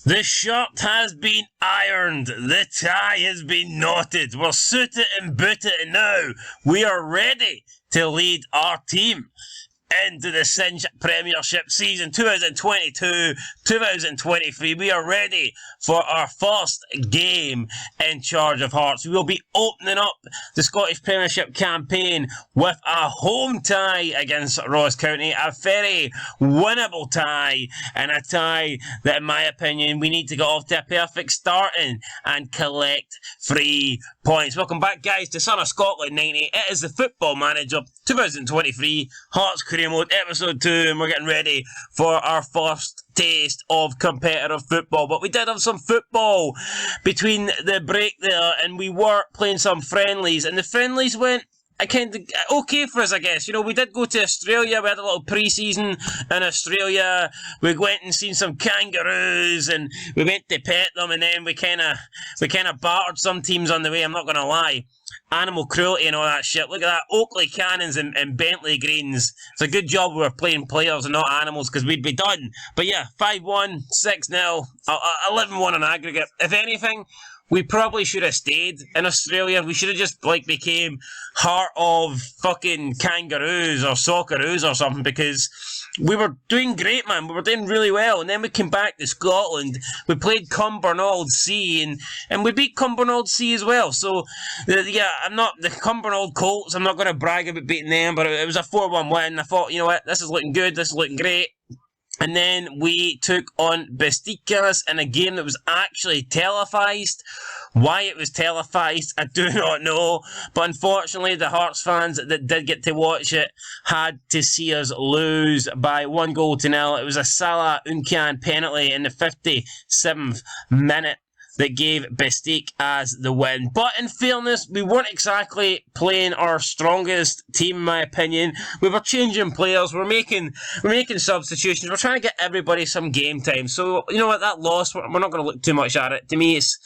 The shirt has been ironed, the tie has been knotted, we're suited and booted, and now we are ready to lead our team into the CINCH Premiership season 2022-2023. We are ready for our first game in charge of Hearts. We will be opening up the Scottish Premiership campaign with a home tie against Ross County, a very winnable tie, and a tie that, in my opinion, we need to get off to a perfect start in and collect 3 points. Welcome back, guys, to Son of Scotland 90. It is the Football Manager 2023 Hearts Career Mode episode 2, and we're getting ready for our first taste of competitive football. But we did have some football between the break there, and we were playing some friendlies, and the friendlies went kind of okay for us, I guess. You know, we did go to Australia. We had a little pre-season in Australia. We went and seen some kangaroos, and we went to pet them, and then we kind of battered some teams on the way. I'm not going to lie. Animal cruelty and all that shit. Look at that. Oakley Cannons and Bentley Greens. It's a good job we were playing players and not animals, because we'd be done. But yeah, 5-1, 6-0, 11-1 on aggregate. If anything, we probably should have stayed in Australia. We should have just, became Heart of fucking Kangaroos or Socceroos or something, because we were doing great, man. We were doing really well. And then we came back to Scotland. We played Cumbernauld C, and we beat Cumbernauld C as well. So, I'm not the Cumbernauld Colts. I'm not going to brag about beating them, but it was a 4-1 win. I thought, you know what, this is looking good. This is looking great. And then we took on Besiktas in a game that was actually televised. Why it was televised, I do not know. But unfortunately, the Hearts fans that did get to watch it had to see us lose by 1-0. It was a Salah Uncan penalty in the 57th minute that gave Besiktas the win. But in fairness, we weren't exactly playing our strongest team, in my opinion. We were changing players. We're making substitutions. We're trying to get everybody some game time. So, you know what, that loss, we're not going to look too much at it. To me, it's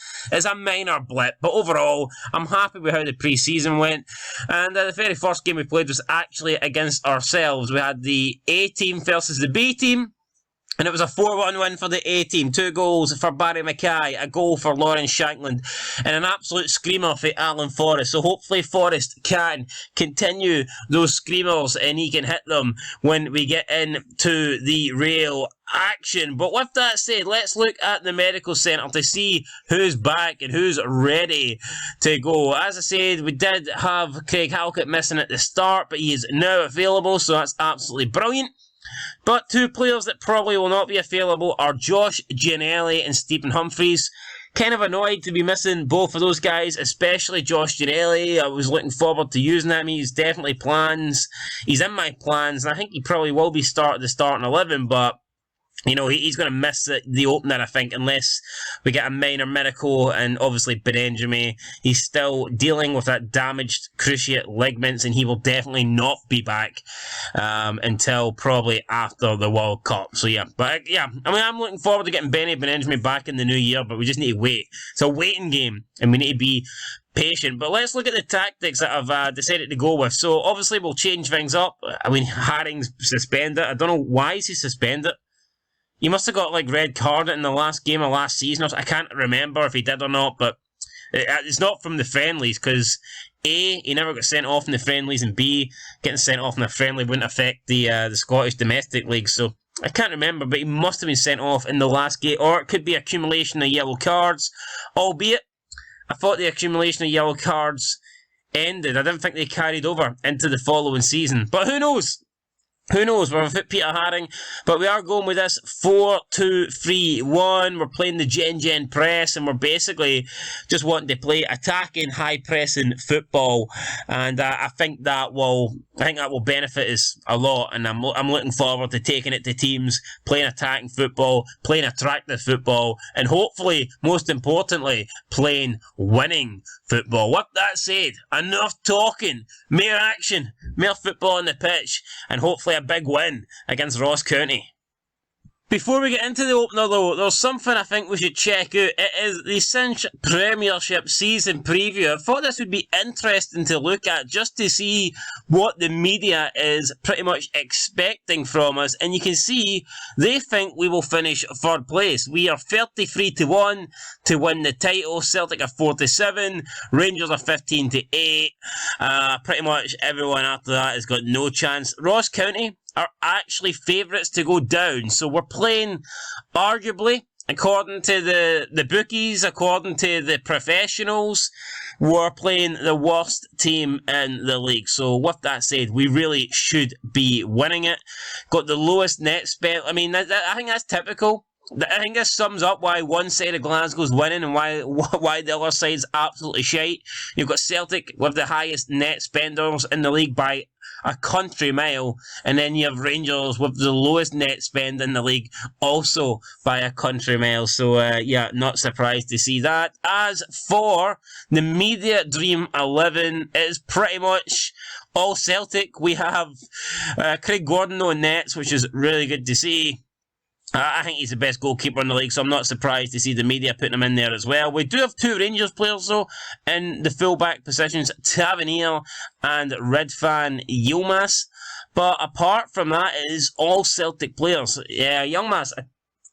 a minor blip. But overall, I'm happy with how the pre-season went. And the very first game we played was actually against ourselves. We had the A team versus the B team. And it was a 4-1 win for the A team. 2 goals for Barry Mackay, a goal for Lawrence Shankland, and an absolute screamer for Alan Forrest. So hopefully Forrest can continue those screamers and he can hit them when we get into the real action. But with that said, let's look at the medical centre to see who's back and who's ready to go. As I said, we did have Craig Halkett missing at the start, but he is now available, so that's absolutely brilliant. But 2 players that probably will not be available are Josh Gianelli and Stephen Humphreys. Kind of annoyed to be missing both of those guys, especially Josh Gianelli. I was looking forward to using him. He's definitely plans. He's in my plans, and I think he probably will be the starting 11, but you know, he's going to miss the opener, I think, unless we get a minor medical. And obviously, Benjamin, he's still dealing with that damaged cruciate ligaments, and he will definitely not be back until probably after the World Cup. So, yeah. But, yeah, I mean, I'm looking forward to getting Benjamin back in the new year, but we just need to wait. It's a waiting game, and we need to be patient. But let's look at the tactics that I've decided to go with. So, obviously, we'll change things up. I mean, Haring's suspended. I don't know why is he suspended. He must have got, red carded in the last game of last season. I can't remember if he did or not, but it's not from the friendlies, because A, he never got sent off in the friendlies, and B, getting sent off in a friendly wouldn't affect the Scottish Domestic League, so I can't remember, but he must have been sent off in the last game, or it could be accumulation of yellow cards, albeit I thought the accumulation of yellow cards ended. I didn't think they carried over into the following season, but who knows? Who knows? We're without Peter Haring, but we are going with this 4-2-3-1. We're playing the Gen press, and we're basically just wanting to play attacking, high-pressing football. And I think that will benefit us a lot. And I'm looking forward to taking it to teams, playing attacking football, playing attractive football, and hopefully, most importantly, playing winning football. With that said, enough talking, more action, more football on the pitch, and hopefully a big win against Ross County. Before we get into the opener though, there's something I think we should check out. It is the CINCH Premiership season preview. I thought this would be interesting to look at just to see what the media is pretty much expecting from us. And you can see they think we will finish 3rd place. We are 33-1 to win the title. Celtic are 4-7. Rangers are 15-8. Pretty much everyone after that has got no chance. Ross County are actually favourites to go down. So we're playing, arguably, according to the bookies, according to the professionals, we're playing the worst team in the league. So with that said, we really should be winning it. Got the lowest net spend. I mean, I think that's typical. I think this sums up why one side of Glasgow's winning and why the other side's absolutely shite. You've got Celtic with the highest net spenders in the league by a country mile, and then you have Rangers with the lowest net spend in the league, also by a country mile. So, yeah, not surprised to see that. As for the media Dream 11, it is pretty much all Celtic. We have Craig Gordon on nets, which is really good to see. I think he's the best goalkeeper in the league, so I'm not surprised to see the media putting him in there as well. We do have 2 Rangers players, though, in the full-back positions, Tavernier and Redfan Yilmaz. But apart from that, it is all Celtic players. Yeah, Yilmaz,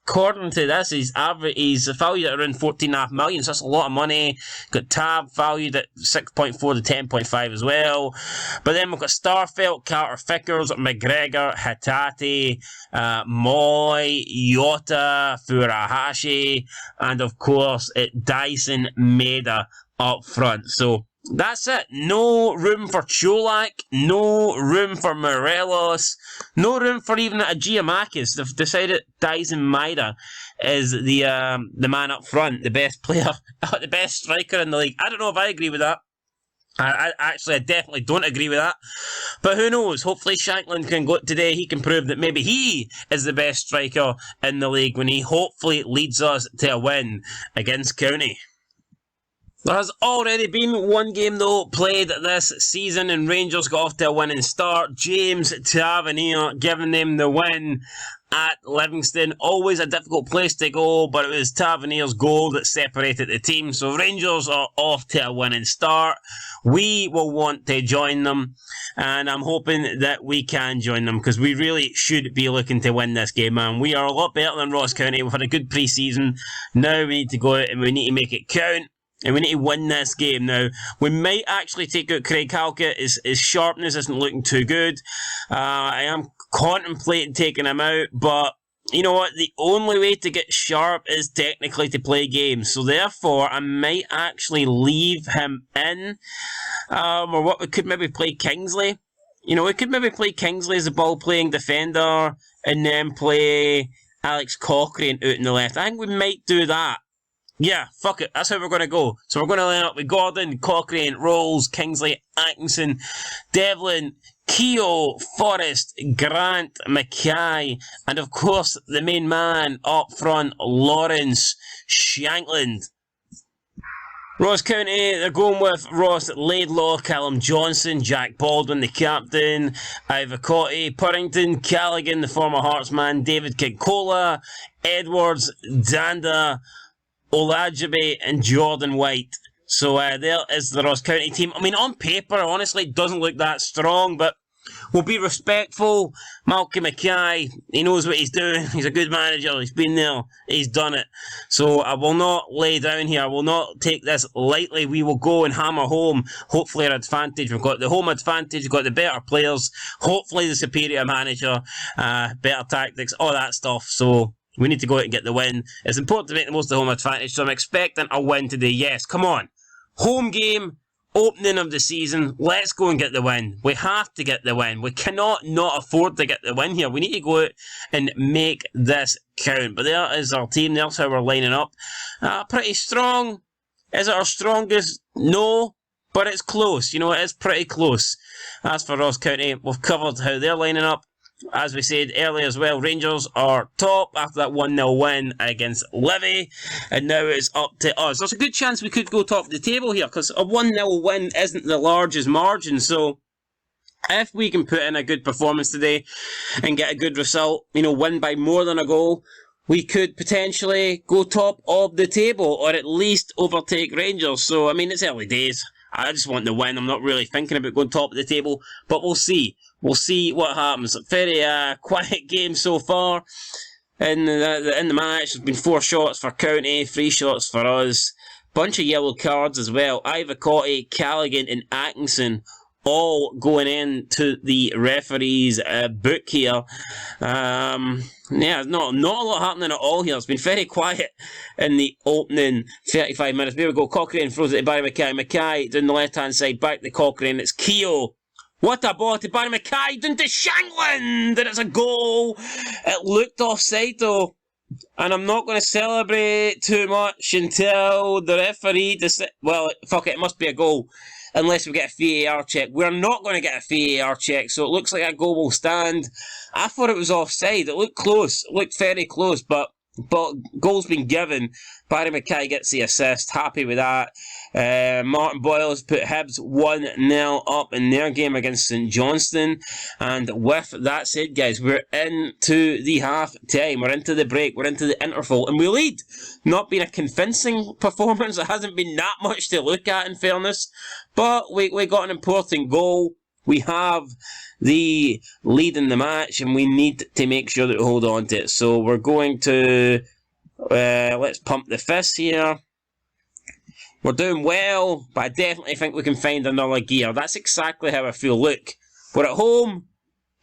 according to this, he's valued at around 14.5 million, so that's a lot of money. Got Tab valued at 6.4 to 10.5 as well. But then we've got Starfelt, Carter Vickers, McGregor, Hatate, Moy, Yota, Furuhashi, and of course, Dyson Maeda up front. So that's it. No room for Cholak, no room for Morelos, no room for even a Giamakis. They've decided Dyson Maeda is the man up front, the best player, the best striker in the league. I don't know if I agree with that. I definitely don't agree with that. But who knows? Hopefully Shankland can go today. He can prove that maybe he is the best striker in the league when he hopefully leads us to a win against County. There has already been one game, though, played this season, and Rangers got off to a winning start. James Tavernier giving them the win at Livingston. Always a difficult place to go, but it was Tavernier's goal that separated the team. So Rangers are off to a winning start. We will want to join them, and I'm hoping that we can join them, because we really should be looking to win this game, man. We are a lot better than Ross County. We've had a good pre-season. Now we need to go out and we need to make it count. And we need to win this game. Now, we might actually take out Craig Halkett. His sharpness isn't looking too good. I am contemplating taking him out, but you know what? The only way to get sharp is technically to play games. So therefore, I might actually leave him in. Or what, we could maybe play Kingsley. You know, we could maybe play Kingsley as a ball-playing defender and then play Alex Cochrane out in the left. I think we might do that. Yeah, fuck it. That's how we're going to go. So we're going to line up with Gordon, Cochrane, Rolls, Kingsley, Atkinson, Devlin, Keogh, Forrest, Grant, Mackay, and of course the main man up front, Lawrence Shankland. Ross County, they're going with Ross Laidlaw, Callum Johnson, Jack Baldwin, the captain, Ivor Cotty, Purrington, Callaghan, the former Hearts man, David Kinkola, Edwards, Danda, Olajibe and Jordan White. So there is the Ross County team. I mean, on paper, honestly, it doesn't look that strong, but we'll be respectful. Malcolm Mackay, he knows what he's doing. He's a good manager. He's been there. He's done it. So I will not lay down here. I will not take this lightly. We will go and hammer home. Hopefully our advantage. We've got the home advantage. We've got the better players. Hopefully the superior manager. Better tactics. All that stuff. So we need to go out and get the win. It's important to make the most of the home advantage, so I'm expecting a win today. Yes, come on. Home game, opening of the season. Let's go and get the win. We have to get the win. We cannot not afford to get the win here. We need to go out and make this count. But there is our team. There's how we're lining up. Pretty strong. Is it our strongest? No. But it's close. You know, it is pretty close. As for Ross County, we've covered how they're lining up. As we said earlier as well, Rangers are top after that 1-0 win against Livy, and now it's up to us. There's a good chance we could go top of the table here, because a 1-0 win isn't the largest margin, so If we can put in a good performance today and get a good result, win by more than a goal, we could potentially go top of the table or at least overtake Rangers. So, it's early days. I just want the win. I'm not really thinking about going top of the table, but we'll see. We'll see what happens. Very quiet game so far in the match. There's been 4 shots for County, 3 shots for us. Bunch of yellow cards as well. Ivacotti, Callaghan and Atkinson all going into the referee's book here. Not a lot happening at all here. It's been very quiet in the opening 35 minutes. There we go. Cochrane throws it to Barry Mackay. Mackay down the left-hand side, back to Cochrane. It's Keogh. What a ball to Barry Mackay, down to Shankland, and it's a goal. It looked offside though. And I'm not going to celebrate too much until the referee well, fuck it must be a goal. Unless we get a VAR check. We're not going to get a VAR check, so it looks like a goal will stand. I thought it was offside. It looked close. It looked very close, but goal's been given. Barry Mackay gets the assist. Happy with that. Martin Boyle has put Hibs 1-0 up in their game against St Johnstone. And with that said, guys, we're into the half time. We're into the break. We're into the interval. And we lead. Not been a convincing performance. It hasn't been that much to look at, in fairness. But we got an important goal. We have the lead in the match, and we need to make sure that we hold on to it. So we're going to, let's pump the fist here. We're doing well, but I definitely think we can find another gear. That's exactly how I feel. Look, we're at home,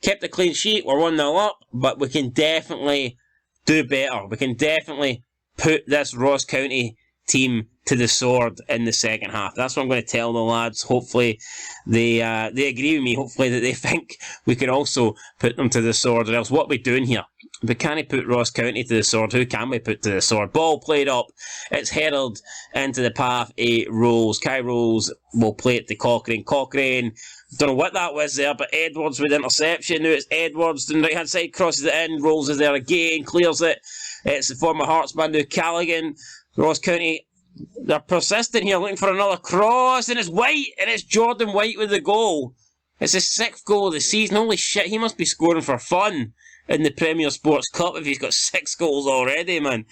kept a clean sheet, we're 1-0 up, but we can definitely do better. We can definitely put this Ross County team to the sword in the second half. That's what I'm going to tell the lads. Hopefully they agree with me. Hopefully that they think we can also put them to the sword. Or else what are we doing here? We can't put Ross County to the sword. Who can we put to the sword? Ball played up. It's headed into the path. Rolls. Kai Rolls will play it to Cochrane. Cochrane, don't know what that was there, but Edwards with interception. Now it's Edwards on the right hand side, crosses it in. Rolls is there again, clears it. It's the former Hearts man now, Callaghan. Ross County, they're persistent here, looking for another cross, and it's White, and it's Jordan White with the goal. It's his 6th goal of the season. Holy shit, he must be scoring for fun in the Premier Sports Cup if he's got 6 goals already, man.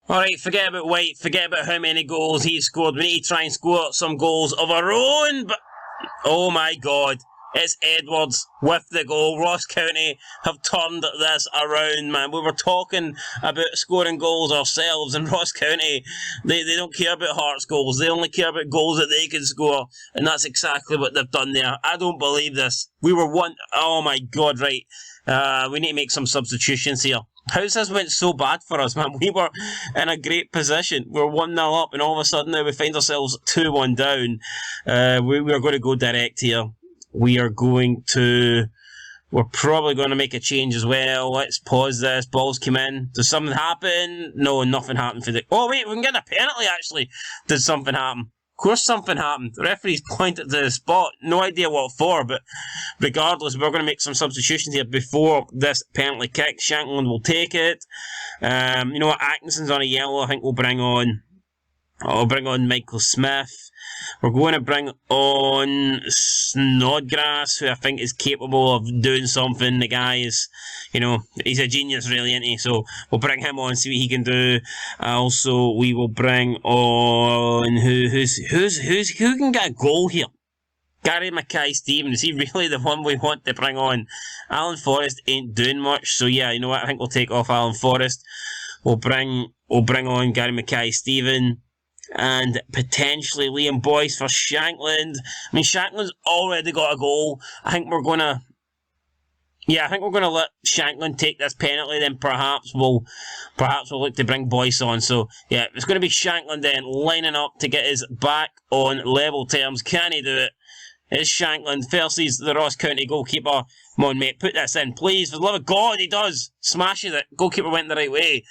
Alright, forget about White, forget about how many goals he scored. We need to try and score some goals of our own, but oh my god. It's Edwards with the goal. Ross County have turned this around, man. We were talking about scoring goals ourselves, and Ross County, they don't care about Hearts goals. They only care about goals that they can score, and that's exactly what they've done there. I don't believe this. We were oh my god, right. We need to make some substitutions here. How's this went so bad for us, man? We were in a great position. We're 1-0 up, and all of a sudden now we find ourselves 2-1 down. We're going to go direct here. We're probably going to make a change as well. Let's pause this. Balls came in. Does something happen? No, nothing happened for the... Oh, wait, we can get a penalty, actually. Did something happen? Of course something happened. The referee's pointed to the spot. No idea what for, but regardless, we're going to make some substitutions here before this penalty kick. Shankland will take it. You know what? Atkinson's on a yellow. I think we'll bring on... I'll bring on Michael Smith. We're going to bring on Snodgrass, who I think is capable of doing something. The guy is, he's a genius, really, isn't he? So we'll bring him on, see what he can do. Also, we will bring on who can get a goal here? Gary Mackay-Steven, is he really the one we want to bring on? Alan Forrest ain't doing much, so yeah, you know what? I think we'll take off Alan Forrest. We'll bring on Gary Mackay-Steven. And potentially Liam Boyce for Shankland. I mean, Shankland's already got a goal. I think we're going to let Shankland take this penalty. Then perhaps we'll look to bring Boyce on. So yeah, it's going to be Shankland then lining up to get his back on level terms. Can he do it? It's Shankland versus the Ross County goalkeeper. Come on, mate, put this in, please. For the love of God, he does. Smashes it. Goalkeeper went the right way.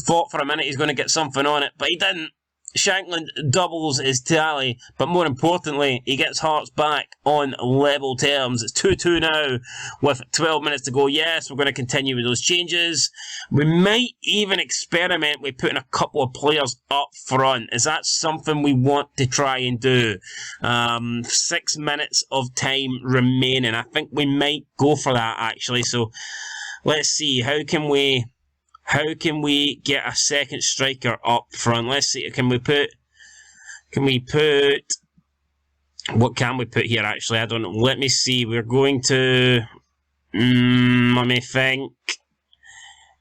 Thought for a minute he's going to get something on it, but he didn't. Shankland doubles his tally, but more importantly, he gets Hearts back on level terms. It's 2-2 now, with 12 minutes to go. Yes, we're going to continue with those changes. We might even experiment with putting a couple of players up front. Is that something we want to try and do? 6 minutes of time remaining. I think we might go for that, actually. So, let's see. How can we get a second striker up front? Let's see. What can we put here, actually? I don't know. Let me see. We're going to... let me think.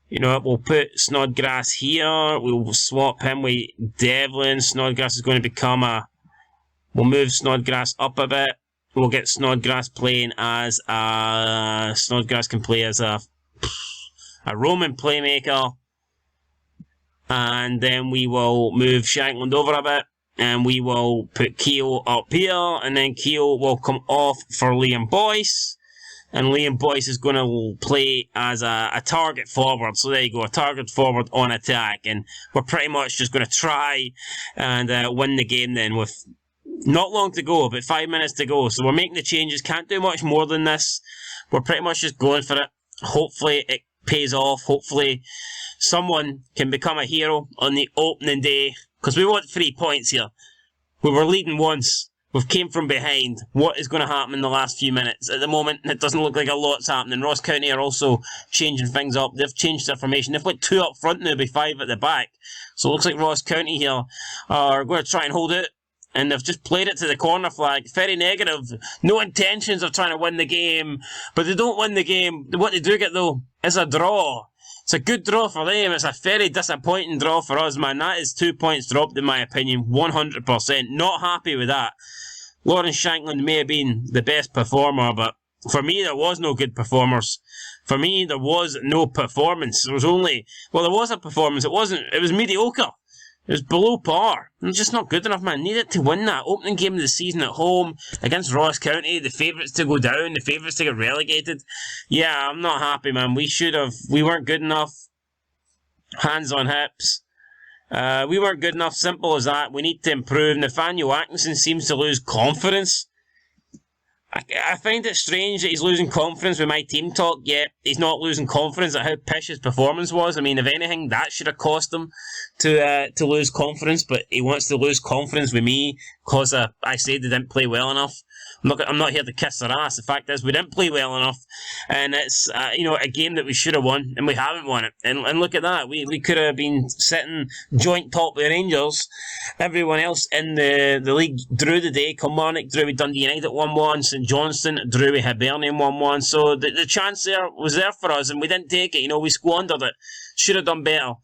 You know what? We'll put Snodgrass here. We'll swap him with Devlin. Snodgrass is going to become a... We'll move Snodgrass up a bit. We'll get Snodgrass playing as a... Snodgrass can play as a Roman playmaker, and then we will move Shankland over a bit, and we will put Keogh up here, and then Keogh will come off for Liam Boyce, and Liam Boyce is going to play as a target forward. So there you go, a target forward on attack, and we're pretty much just going to try and win the game then, with not long to go, but 5 minutes to go. So we're making the changes, can't do much more than this. We're pretty much just going for it. Hopefully it pays off. Hopefully someone can become a hero on the opening day, because we want 3 points here. We were leading once. We've came from behind. What is going to happen in the last few minutes? At the moment, it doesn't look like a lot's happening. Ross County are also changing things up. They've changed their formation. They've got 2 up front now, be 5 at the back. So it looks like Ross County here are going to try and hold it. And they've just played it to the corner flag. Very negative. No intentions of trying to win the game. But they don't win the game. What they do get, though, is a draw. It's a good draw for them. It's a very disappointing draw for us, man. That is 2 points dropped, in my opinion. 100%. Not happy with that. Lawrence Shankland may have been the best performer, but for me, there was no good performers. For me, there was no performance. There was only... Well, there was a performance. It was mediocre. It was below par. It's just not good enough, man. Needed to win that opening game of the season at home against Ross County, the favourites to go down, the favourites to get relegated. Yeah, I'm not happy, man. We weren't good enough. Hands on hips. We weren't good enough. Simple as that. We need to improve. Nathaniel Atkinson seems to lose confidence. I find it strange that he's losing confidence with my team talk, yet he's not losing confidence at how pish his performance was. I mean, if anything, that should have cost him to lose confidence, but he wants to lose confidence with me because I said they didn't play well enough. I'm not here to kiss their ass. The fact is, we didn't play well enough, and it's a game that we should have won, and we haven't won it. And look at that, we could have been sitting joint top with Rangers. Everyone else in the league drew the day. Kilmarnock drew with Dundee United 1-1. St Johnstone drew with Hibernian 1-1. So the chance there was there for us, and we didn't take it. We squandered it. Should have done better.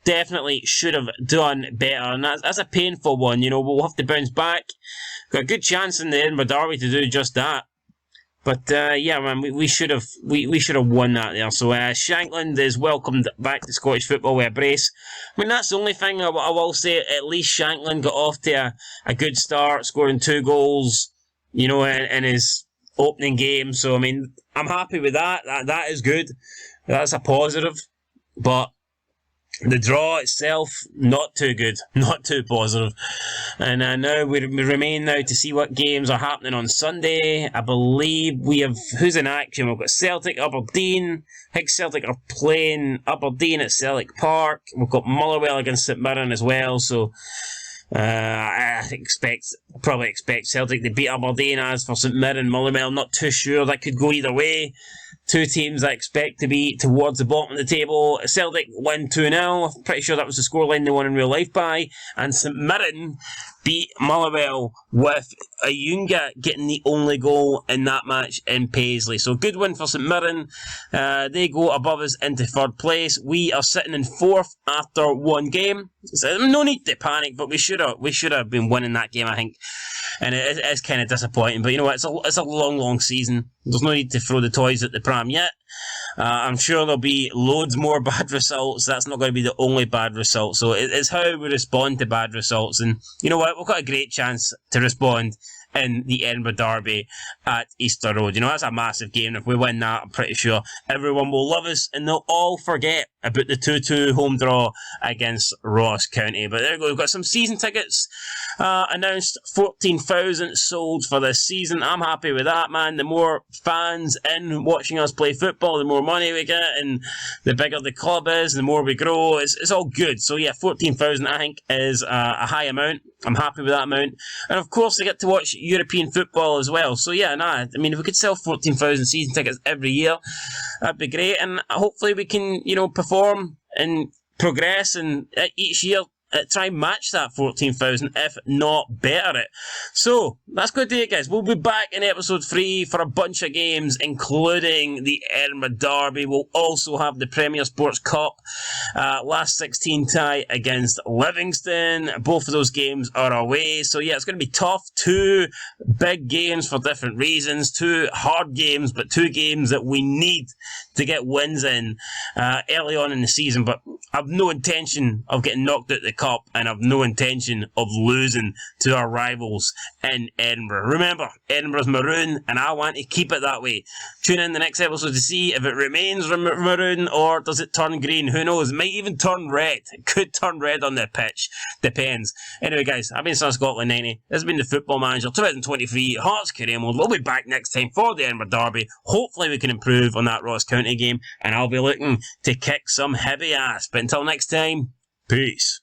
Definitely should have done better, and that's a painful one. We'll have to bounce back. Got a good chance in the Edinburgh Derby to do just that. But yeah, man, we should have won that there. So Shankland is welcomed back to Scottish football with a brace. I mean, that's the only thing I will say. At least Shankland got off to a good start, scoring 2 goals, in his opening game. So I mean, I'm happy with that. That is good. That's a positive. But the draw itself, not too good, not too positive. And now we remain now to see what games are happening on Sunday. I believe we have, who's in action? We've got Celtic, Aberdeen. I think Celtic are playing Aberdeen at Celtic Park. We've got Motherwell against St Mirren as well, so I probably expect Celtic to beat Aberdeen. As for St Mirren, Motherwell, not too sure. That could go either way. 2 teams I expect to be towards the bottom of the table. Celtic win 2-0. I'm pretty sure that was the scoreline they won in real life by. And St Mirren beat Motherwell with Ayunga getting the only goal in that match in Paisley. So good win for St Mirren. They go above us into 3rd place. We are sitting in 4th after 1 game. So no need to panic, but we should have been winning that game, I think. And it is kind of disappointing, but you know what? It's a long season. There's no need to throw the toys at the pram yet. I'm sure there'll be loads more bad results. That's not going to be the only bad result. So it's how we respond to bad results. And you know what? We've got a great chance to respond in the Edinburgh Derby at Easter Road. You know, that's a massive game. If we win that, I'm pretty sure everyone will love us and they'll all forget about the 2-2 home draw against Ross County. But there we go, we've got some season tickets announced, 14,000 sold for this season. I'm happy with that, man. The more fans in watching us play football, the more money we get, and the bigger the club is, the more we grow. It's all good. So yeah, 14,000 I think is a high amount. I'm happy with that amount. And of course, I get to watch European football as well. So yeah, I mean, if we could sell 14,000 season tickets every year, that'd be great. And hopefully we can, you know, perform and progress, and each year try and match that 14,000, if not better it. So, that's good to do it, guys. We'll be back in episode 3 for a bunch of games, including the Edinburgh Derby. We'll also have the Premier Sports Cup, last 16 tie against Livingston. Both of those games are away. So, yeah, it's going to be tough. 2 big games for different reasons. 2 hard games, but 2 games that we need to get wins in early on in the season. But I've no intention of getting knocked out the cup, and I've no intention of losing to our rivals in Edinburgh. Remember, Edinburgh's maroon, and I want to keep it that way. Tune in the next episode to see if it remains maroon, or does it turn green. Who knows? It might even turn red. It could turn red on the pitch. Depends. Anyway, guys, I've been Scotland 90. This has been the Football Manager 2023 Hearts career mode. We'll be back next time for the Edinburgh Derby. Hopefully we can improve on that Ross County game, and I'll be looking to kick some heavy ass. But until next time, peace.